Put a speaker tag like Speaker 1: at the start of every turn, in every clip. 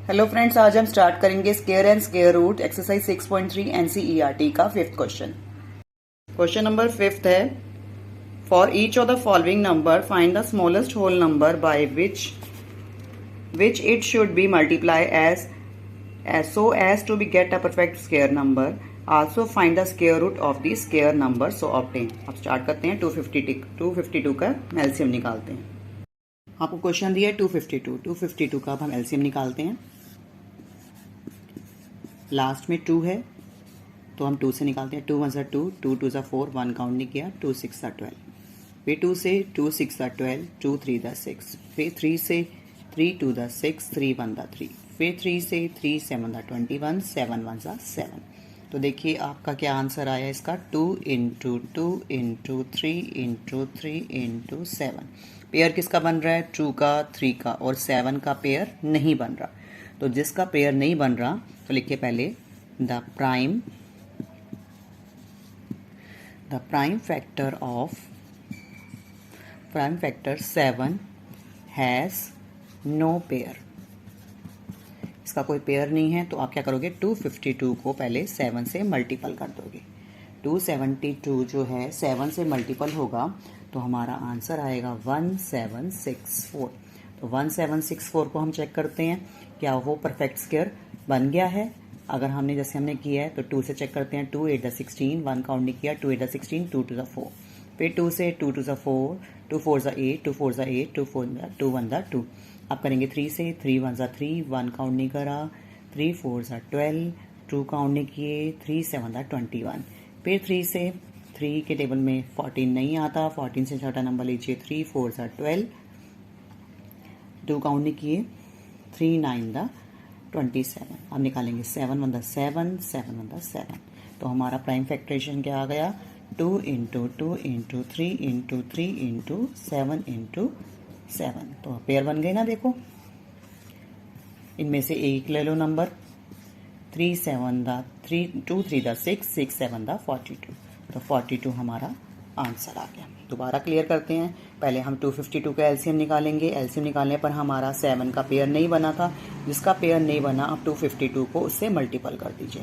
Speaker 1: Hello friends, आज हम start करेंगे square and square root exercise 6.3 NCERT का fifth question. Question number fifth है, for each of the following number find the smallest whole number by which it should be multiply as so as to be get a perfect square number. Also find the square root of the square number so obtain. अब start करते हैं 252 का LCM निकालते हैं। आपको question दिया है 252 का अब हम एलसीएम निकालते हैं। लास्ट में 2 है तो हम 2 से निकालते हैं। 2 1 सा 2, 2 2 सा 4, 1 काउंट नहीं किया, 2 6 सा 12, फिर 2 से 2 6 सा 12, 2 3 दा 6, फिर 3 से 3 2 दा 6, 3 1 दा 3, फिर 3 से 3 7 दा 21, 7 1 सा 7। तो देखिए आपका क्या आंसर आया इसका, 2 into 2 into 3 into 3 into 7। Pair किसका बन रहा है, 2 का, 3 का और 7 का पेयर नहीं बन रहा। तो जिसका पेयर नहीं बन रहा तो लिखिए पहले the prime factor 7 has no pair. इसका कोई पेयर नहीं है तो आप क्या करोगे, 252 को पहले 7 से मल्टीपल कर दोगे। 272 जो है 7 से मल्टीपल होगा तो हमारा आंसर आएगा 1764। तो 1764 को हम चेक करते हैं क्या वो परफेक्ट स्क्वायर बन गया है। अगर हमने जैसे हमने किया है तो 2 से चेक करते हैं। 2 8 दा 16, 1 काउंट नहीं किया, 2 8 दा 16, 2 2 दा 4, फिर 2 से 2 2 सा 4, 2 4 सा 8, 2 4 सा 8, 2 4 2 1 दा 2। आप करेंगे 3 से, 3 1 सा 3, 1 काउंट नहीं करा, 3 4 सा 12, 2 काउंट नहीं किए, 3 7 दा 21, फिर 3 से 3 के टेबल में 14 नहीं आता, 14 से छोटा नंबर लीजिए, 3 4 सा 12, 2 काउंट नहीं किए, 3 9 दा 27। अब निकालेंगे 7 1 दा 7, 7 1 दा 7। तो हमारा प्राइम फैक्टराइजेशन क्या आ गया, 2 into 2 into 3 into 3 into 7 into 7। तो पेयर बन गए ना, देखो इनमें से एक ले लो नंबर, 3 7 दा 3, 2 3 दा 6, 6 7 दा 42। तो 42 हमारा आंसर आ गया। दोबारा क्लियर करते हैं, पहले हम 252 का एलसीएम निकालेंगे। एलसीएम निकालने पर हमारा 7 का पेयर नहीं बना था, जिसका पेयर नहीं बना आप 252 को उससे मल्टीपल कर दीजिए।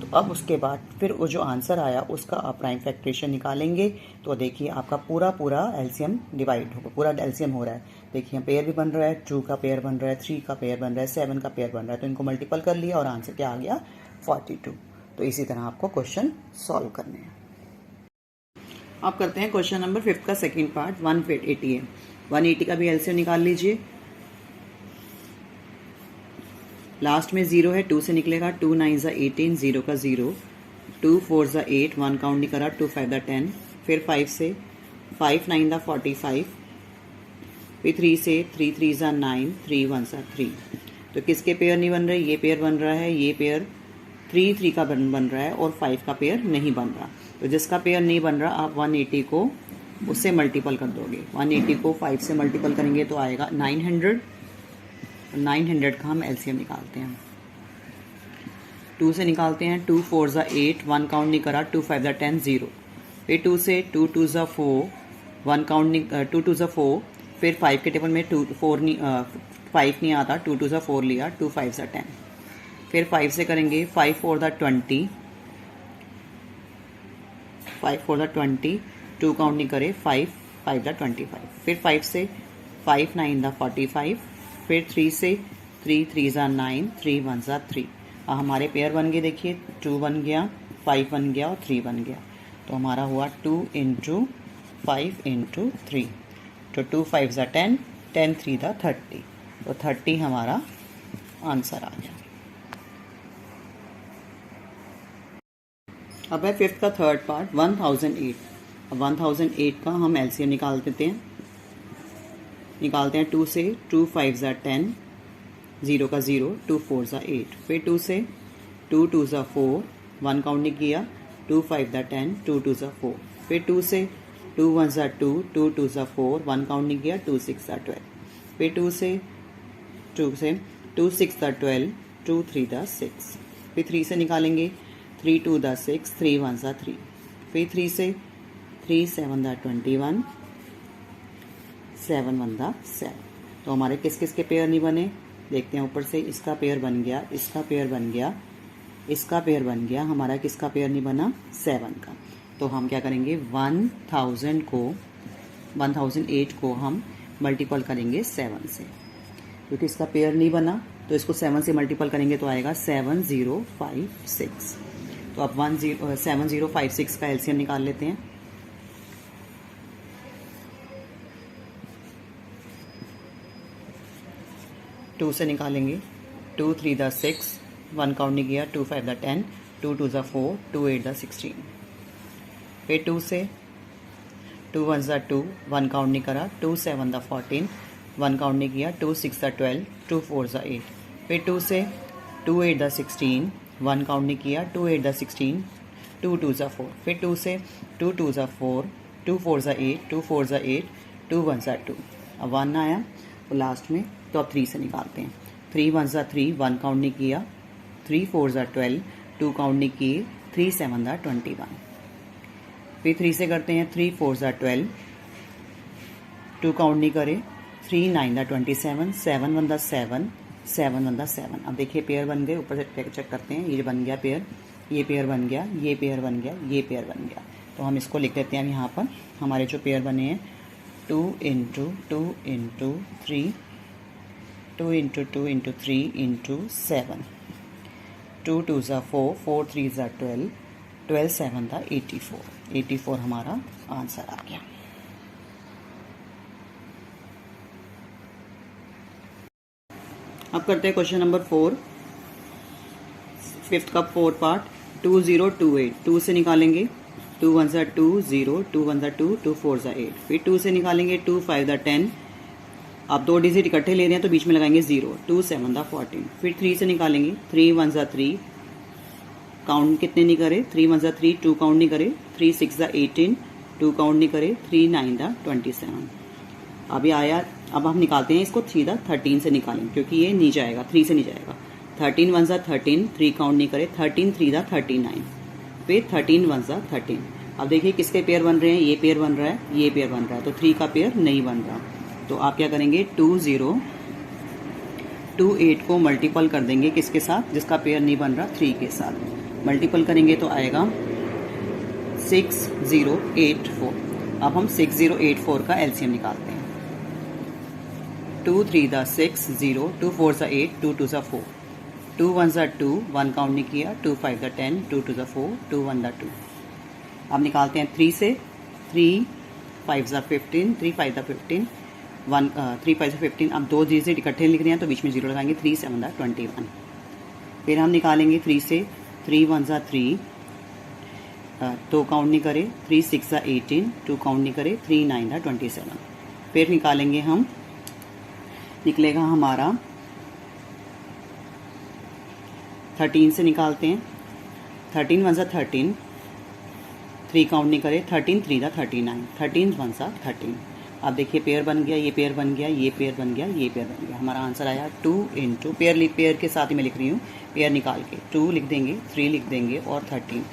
Speaker 1: तो अब उसके बाद फिर वो जो आंसर आया उसका आप प्राइम फैक्टरेशन निकालेंगे। तो देखिए आपका पूरा एलसीएम डिवाइड होगा, पूरा एलसीएम हो रहा है। देखिए पेयर भी बन रहा है, 2 का पेयर बन रहा है, 3 का पेयर बन रहा है, 7 का पेयर बन रहा है। तो इनको मल्टीपल कर लिया और आंसर क्या आ गया, 42। तो इसी तरह आपको क्वेश्चन सॉल्व करने हैं। अब करते हैं क्वेश्चन नंबर 5 का सेकंड पार्ट। 180 है, 180 का भी एलसीएम निकाल लीजिए। लास्ट में 0 है, 2 से निकलेगा, 2 9 ज़ा 18, 0 का 0, 2 4 ज़ा 8, 1 काउंट नहीं करा, 2 5 दा 10, फिर 5 से 5 9 दा 45, फिर 3 से 3 3 ज़ा 9, 3 1 ज़ा 3। तो किसके पेयर नहीं बन रहे, ये पेयर बन रहा है, ये पेयर 3 3 का बन रहा है और 5 का पेयर नहीं बन रहा। तो जिसका पेयर नहीं बन रहा आप 180 को उससे मल्टीपल कर दोगे। 180 को 5 से मल्टीपल करेंगे तो आएगा 900। 900 का हम एलसीएम निकालते हैं। 2 से निकालते हैं, 2 4 ज़ा 8, 1 काउंट नहीं करा, 2 5 ज़ा 10, 0, फिर 2 से 2 2 ज़ा 4, 1 काउंट नहीं, 2 2 ज़ा 4, फिर 5 के टेबल में 5 नहीं आता, 2 2 ज़ा 4 लिया, 2 5 ज़ा 10, फिर 5 से करेंगे, 5 4 दा 20, 5 4 दा 20, 2 काउंट नहीं करे, 5 5 दा 25, फिर 5 से 5 9 दा 45, फिर 3 से 3 3 ज़ा 9, 3 1 ज़ा 3। अब हमारे पेयर बन गए, देखिए 2 बन गया, 5 बन गया और 3 बन गया। तो हमारा हुआ 2 इंटू 5 इंटू 3। तो 2 5 ज़ा 10, 10 3 दा 30। तो 30 हमारा आंसर आ गया। अब है 5th का थर्ड पार्ट 1008। अब 1008 का हम एलसीएम निकाल देते हैं। निकालते हैं 2 से, 2 5 ज़ा 10, 0 का 0, 2 4 ज़ा 8, फिर 2 से 2 2 ज़ा 4, 1 काउंट नहीं किया, 2 5 ज़ा 10, 2 2 ज़ा 4, फिर 2 से 2 1 ज़ा 2, 2 2 ज़ा 4, 1 काउंट नहीं किया, 2 6 ज़ा 12, फिर 2 से 2 6 ज़ा 12, 2 3 दा 6, फिर 3 से निकालेंगे, 3 2 दा 6, 3 1 ज़ा 3, फिर 3 से 3 7 दा 21, 7 1 दा 7। तो हमारे किस किस के पेयर नहीं बने, देखते हैं ऊपर से, इसका पेयर बन गया, इसका पेयर बन गया, इसका पेयर बन गया, हमारा किसका पेयर नहीं बना, 7 का। तो हम क्या करेंगे, 1008 को हम मल्टीपल करेंगे 7 से, क्योंकि इसका पेयर नहीं बना तो इसको 7 से मल्टीपल करेंगे तो आएगा 7056। तो अब 7056 का एलसीएम निकाल लेते हैं। टू से निकालेंगे, 2 3 द 6, 1 काउंट नहीं किया, 2 5 द 10, 2 2 द 4, 2 8 द 16। फिर 2 से, 2 1 द 2, 1 काउंट नहीं करा, 2 7 द 14, 1 काउंट नहीं किया, 2 6 द 12, 2 4 द 8। फिर 2 से, 2 8 द 16, 1 काउंट नहीं किया, 2 8 द 16, 2 2 द 4। फिर 2 से, 2 2 द 4, 2 4 द 8, 2 4 द 8, 2 1 द 2। अब 1 आया तो लास्ट में, तो अब 3 से निकालते हैं। 3 1 द 3, 1 काउंट नहीं किया, 3 4 द 12, 2 काउंट नहीं किए, 3 7 द 21। फिर 3 से करते हैं, 3 4 द 12, 2 काउंट नहीं करे, 3 9 द 27, 7 1 द 7, 7 1 द 7। अब देखिए पेयर बन गए, ऊपर से चेक करते हैं, ये बन गया पेयर, ये पेयर बन गया, ये पेयर बन गया, ये पेयर बन गया। तो हम इसको लिख देते हैं यहाँ पर, हमारे जो पेयर बने हैं 2 into 2 into 3, 2 into 2 into 3 into 7, 2 2 ज़ा 4, 4 3 ज़ा 12, 12 7 ज़ा 84, 84 हमारा आंसर आ गया। अब करते हैं क्वेश्चन नंबर 4, 5th का 4 पार्ट। 2028, 2 से निकालेंगे, 2 1 ज़ा 2 0, 2 1 ज़ा 2, 2 4 ज़ा 8। फिर 2 से निकालेंगे, 2 5 ज़ा 10, आप 2 डिजिट इकट्ठे ले रहे हैं तो बीच में लगाएंगे 0, 2 7 ज़ा 14। फिर 3 से निकालेंगे, 3 1 ज़ा 3, काउंट कितने नहीं करे, 3 1 ज़ा 3, 2 काउंट नहीं करे, 3 6 ज़ा 18, 2 काउंट नहीं करे, 3 9 ज़ा 27। अभी आया, अब हम निकालते हैं इसको 3 दा 13 से निकालेंगे, क्योंकि ये नहीं जाएगा, 3 से नहीं जाएगा। 13 1 ज़ा 13, 3 काउंट नहीं करे, 13 3 दा 39, फिर 13 1 ज़ा 13। अब देखिए किसके पेयर बन रहे हैं, ये पेयर बन रहा है, ये पेयर बन रहा है, तो 3 का पेयर नहीं बन रहा। तो आप क्या करेंगे, 2028 को मल्टीपल कर देंगे किसके साथ, जिसका पेयर नहीं बन रहा, 3 के साथ मल्टीपल करेंगे तो आएगा 6084। अब हम 6084 का एलसीएम निकालते हैं। 2 3 दा 6 0, 2 4 ज़ा 8, 2 2 ज़ा 4, 2 1 ज़ा 2, 1 काउंट नहीं किया, 2 5 ज़ा 10, 2 2 ज़ा 4, 2 1 ज़ा 2। अब निकालते हैं 3 से, 3 5 ज़ा 15, 3 5 ज़ा 15, 3 5 ज़ा 15। अब 2 डिजिट इकट्ठे लिख रहे हैं तो बीच में 0 लगाएंगे, 3 7 ज़ा 21। फिर हम निकालेंगे 3 से, 3 1 ज़ा 3, 2 काउंट नहीं करे, 3 6 ज़ा 18, 2 काउंट नहीं करे, 3 9 ज़ा 27। फिर निकालेंगे हम, निकलेगा हमारा 13 से निकालते हैं, 13 1 ज़ा 13, 3 काउंट नहीं करे, 13 3 ज़ा 39, 13 1 ज़ा 13। अब देखिए पेयर बन गया, ये पेयर बन गया, ये पेयर बन गया, ये पेयर बन गया। हमारा आंसर आया 2 इंटू पेयर के साथ ही मैं लिख रही हूँ, पेयर निकाल के 2 लिख देंगे, 3 लिख देंगे और 13,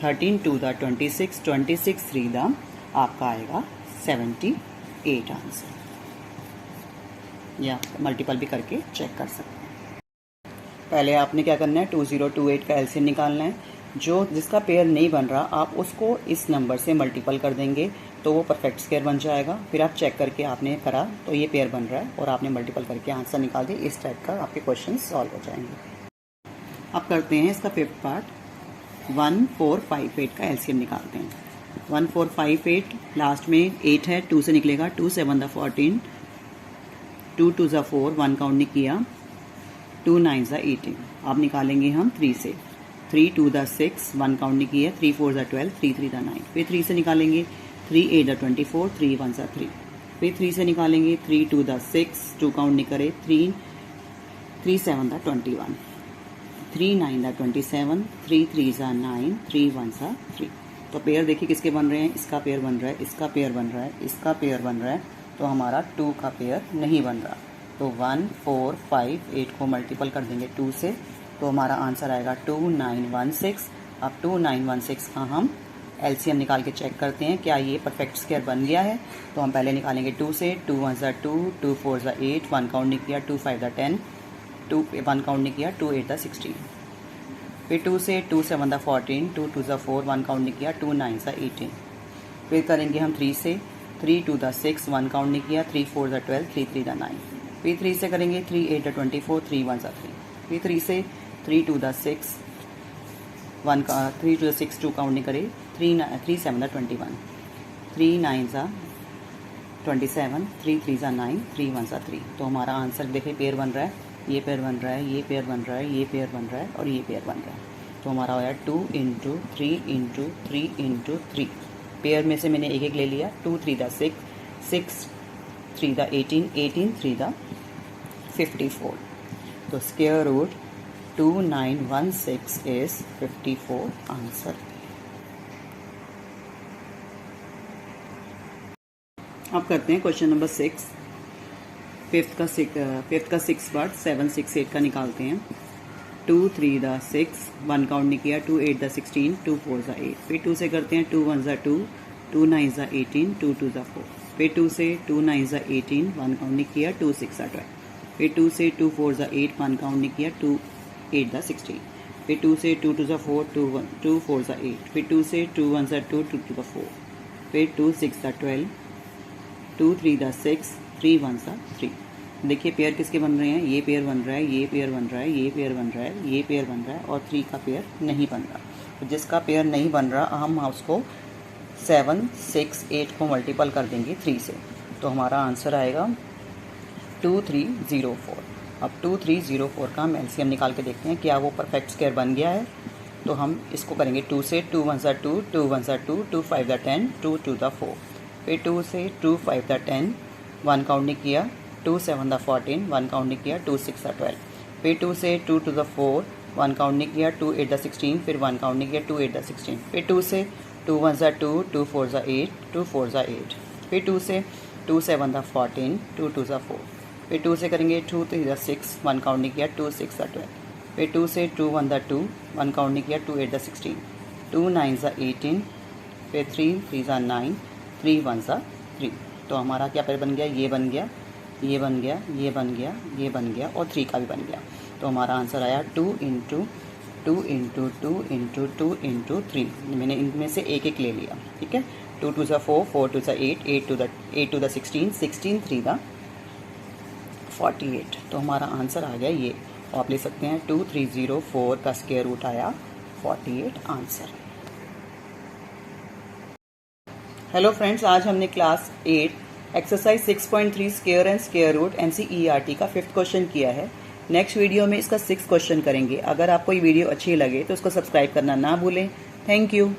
Speaker 1: 13 2 दा 26, 26 3 दा आपका आएगा 78 आंसर। या मल्टीपल भी करके चेक कर सकते हैं। पहले आपने क्या करना है, 2028 का एलसीएम निकालना है। जो जिसका पेयर नहीं बन रहा आप उसको इस नंबर से मल्टीपल कर देंगे तो वो परफेक्ट स्क्वायर बन जाएगा। फिर आप चेक करके आपने करा तो ये पेयर बन रहा है और आपने मल्टीपल करके आंसर निकाल दिया। इस टाइप का आपके क्वेश्चन सॉल्व हो जाएंगे। अब करते हैं इसका 5th पार्ट, 1458 का एलसीएम निकालते हैं। 1458 लास्ट में 8 है, 2 से निकलेगा, 2 7 दा 14, 2 2 ज़ा 4, 1 काउंट नहीं किया, 2 9 ज़ा 18। अब निकालेंगे हम 3 से, 3 2 दा 6, 1 काउंट नहीं किया, 3 4 ज़ा 12, 3 3 दा 9। फिर 3 से निकालेंगे, 3 8 दा 24, 3 1 ज़ा 3। फिर 3 से निकालेंगे, 3 2 दा 6, 2 काउंट नहीं करे, 3 7 दा 21, 3 9 दा 27, 3 3 ज़ा 9, 3 1 ज़ा 3। तो पेयर देखिए किसके बन रहे हैं, इसका पेयर बन रहा है, इसका पेयर बन रहा है, इसका पेयर बन रहा है, तो हमारा 2 का पेयर नहीं बन रहा। तो 1458 को मल्टीपल कर देंगे 2 से तो हमारा आंसर आएगा 2916। अब 2916 का हम एलसीएम निकाल के चेक करते हैं क्या ये परफेक्ट स्क्वायर बन गया है। तो हम पहले निकालेंगे 2 से, 2 1 ज़ा 2, 2 4 ज़ा 8, 1 काउंट नहीं किया, 2 5 ज़ा 10, 2 1 काउंट नहीं किया, 2 8 द 16। फिर 2 से 2 7 द 14, 2 2 द 4, 1 काउंट नहीं किया, 2 9 द 18। फिर करेंगे हम 3 से, 3 2 द 6, 1 काउंट नहीं किया, 3 4 द 12, 3 3 द 9। फिर 3 से करेंगे 3 8 द 24, 3 1 द 3। फिर 3 से 3 2 द 6, 1 का 3 2 द 6, 2 काउंट नहीं करे, 3 7 द 21, 3 9 द 27, 3 3 ज़ा 9, 3 1 ज़ा 3। तो हमारा आंसर देखिए पेयर बन रहा है, ये पेयर बन रहा है, ये पेयर बन रहा है, ये पेयर बन रहा है और ये पेयर बन रहा है। तो हमारा हो गया 2 × 3 × 3 × 3। पेयर में से मैंने एक एक ले लिया, 2 3 द 6, 6 3 द 18, 18 3 द 54। तो स्क्वायर रूट 2916 इज 54 आंसर। अब करते हैं क्वेश्चन नंबर 6। फिफ्थ का 6 पार्ट 7 6 8 का निकालते हैं। 2 3 द 6, 1 काउंट नहीं किया, 2 8 द 16, 2 4 ज़ा 8। फिर 2 से करते हैं 2 1 ज़ा 2, 2 9 ज़ा 18, 2 2 ज़ा 4। फिर 2 से 2 9 ज़ा 18, 1 काउंट नहीं किया, 2 6 ज़ा 12। फिर 2 से 2 4 ज़ा 8, 1 काउंट नहीं किया, 2 8 द 16। फिर 2 से 2 2 ज़ा 4, 2 4 ज़ा 8। फिर 2 से 2 1 ज़ा 2, 2 2 ज़ा 4। फिर 2 6 ज़ा 12, 2 3 द 6, 3 1 ज़ा 3। देखिए पेयर किसके बन रहे हैं, ये पेयर बन रहा है, ये पेयर बन रहा है, ये पेयर बन रहा है, ये पेयर बन रहा है और 3 का पेयर नहीं बन रहा। तो जिसका पेयर नहीं बन रहा हम उसको 7 6 8 को मल्टीपल कर देंगे 3 से। तो हमारा आंसर आएगा 2304। अब 2304 का हम एलसीएम निकाल के देखते हैं क्या वो परफेक्ट स्क्वायर बन गया है। तो हम इसको करेंगे 2 से 2 1 ज़ा 2, 2 1 ज़ा 2, 2 5 ज़ा 10, 2 2 ज़ा 4। फिर 2 से 2 5 ज़ा 10, 1 काउंट नहीं किया, 2 7 ज़ा 14, 1 काउंट नहीं किया, 2 6 ज़ा 12। फिर 2 से 2 2 ज़ा 4, 1 काउंट नहीं किया, 2 8 ज़ा 16। फिर 1 काउंट नहीं किया, 2 8 ज़ा 16। फिर 2 से 2 1 ज़ा 2, 2 4 ज़ा 8, 2 4 ज़ा 8। फिर 2 से 2 7 ज़ा 14, 2 2 ज़ा 4। फिर 2 से करेंगे 2 3 ज़ा 6, 1 काउंट नहीं किया, 2 6 ज़ा 12। फिर 2 से 2 1 ज़ा 2, 1 काउंट नहीं किया, 2 8 ज़ा 16, 2 9 ज़ा 18। फिर 3 3 ज़ा 9, 3 1 ज़ा 3। तो हमारा क्या पेयर बन गया, ये बन गया, ये बन गया, ये बन गया, ये बन गया और 3 का भी बन गया। तो हमारा आंसर आया 2 × 2 × 2 × 2 × 3। मैंने इनमें से एक एक ले लिया, ठीक है। 2 2 ज़ा 4, 4 2 ज़ा 8, 8 2 ज़ा 16, 16 3 ज़ा 48। तो हमारा आंसर आ गया ये। आप ले सकते हैं 2304 का स्क्वायर रूट आया 48 आंसर। हेलो फ्रेंड्स, आज हमने class 8 exercise 6.3 square and square root NCERT का 5th क्वेश्चन किया है। नेक्स्ट वीडियो में इसका 6th क्वेश्चन करेंगे। अगर आपको ये वीडियो अच्छी लगे तो इसको सब्सक्राइब करना ना भूलें। Thank you.